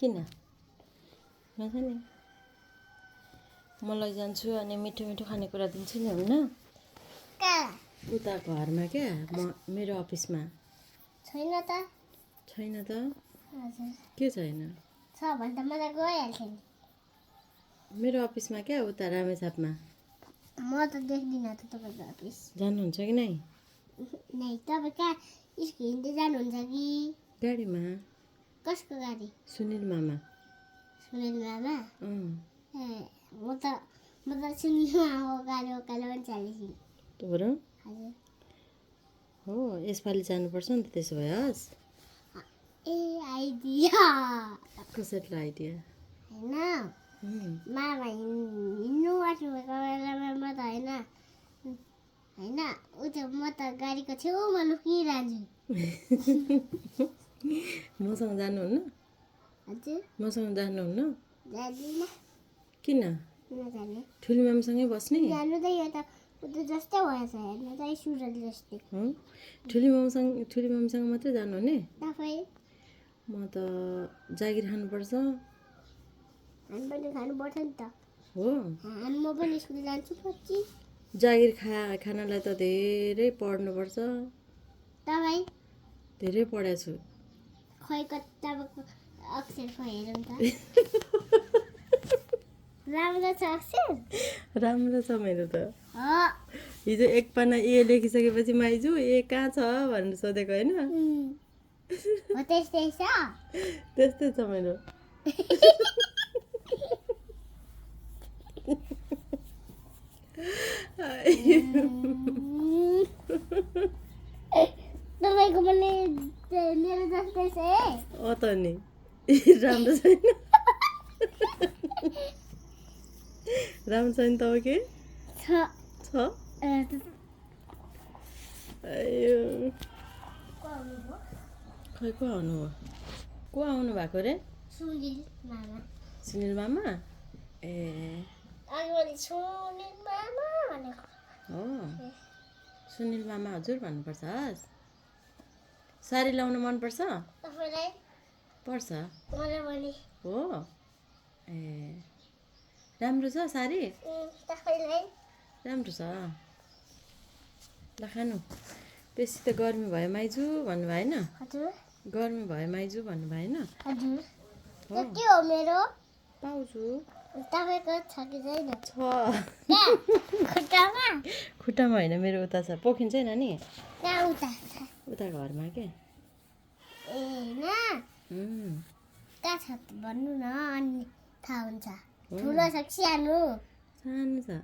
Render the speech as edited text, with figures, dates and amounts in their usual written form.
किन भन्छ नि म लैजान्छु अनि मिठो मिठो खानेकुरा दिन्छु नि हुन्न उता घरमा क्या मेरो अफिसमा छैन त छैन त हजुर के छैन छ भने त मलाई गइहाल्थ्यो नि मेरो अफिसमा क्या उता रामेछापमा म त देख्दिनँ त तपाईँको अफिस जानुहुन्छ कि नै नै तपाईँ कहाँ स्कुल हिँड्दै जानुहुन्छ कि गाडीमा कसको गाडी सुनिल मामा सुनिल मामा अँ ए म त सुनिल मामाको गाडी उकालो पनि चालिस तँबाट हजुर हो यसपालि जानुपर्छ नि त त्यसो भए हस् ए आइडिया कसरी आइडिया होइन मामा हिँड्नु आँट्नुभएको बेलामा म त होइन ऊ त्यो म त गाडीको छेउमा लुकिरहन्छु मसँग जानुहुन्न हजुर मसँग जानुहुन्न जाँदिनँ किन नजाने ठुली मामसँगै बस्ने जानु त यो त ऊ त जस्तै भएछ हेर्नु त सुरज जस्तै हो ठुली मामसँग मात्रै जानुहुने तपाईँ म त जागिर खानुपर्छ हामी पनि खानुपर्छ नि त हो म पनि स्कुल जान्छु पछि जागिर खानलाई त धेरै पढ्नुपर्छ तपाईँ धेरै पढाएको छु खै तपाईँको अक्षर खै हेरौँ त राम्रो छ अक्षर राम्रो छ मेरो त हो हिजो एक पाना ए लेखिसकेपछि माइजू ए कहाँ छ भनेर सोधेको होइन हो त्यस्तै छ त्यस्तै छ मेरो तपाईँको पनि मेरो जस्तै छ है अँ त नि राम्रो छैन राम्रो छैन तब के छ छ अयो खै को आउनु हो को आउनु भएको रे सुनिल मामा सुनिल मामा ए अघि मैले सुनिल मामा भनेको हो सुनिल मामा हजुर भन्नुपर्छ हस् साडी लाउन मनपर्छ तपाईँलाई पर्छ मलाई पनि हो ए राम्रो छ साडी तपाईँलाई राम्रो छ ल खानु बेसी त गर्मी भयो माइजू भन्नु भएन हजुर गर्मी भयो माइजू भन्नु भएन हजुर हो के हो मेरो पाउँछु तपाईँको छ कि छैन छ कहाँ खुट्टामा खुट्टामा होइन मेरो उता छ पोखिन्छ नि नानी कहाँ उता उता घरमा के ए होइन कहाँ छ भन्नु न अनि थाहा हुन्छ ठुलो छ कि सानो सानो छ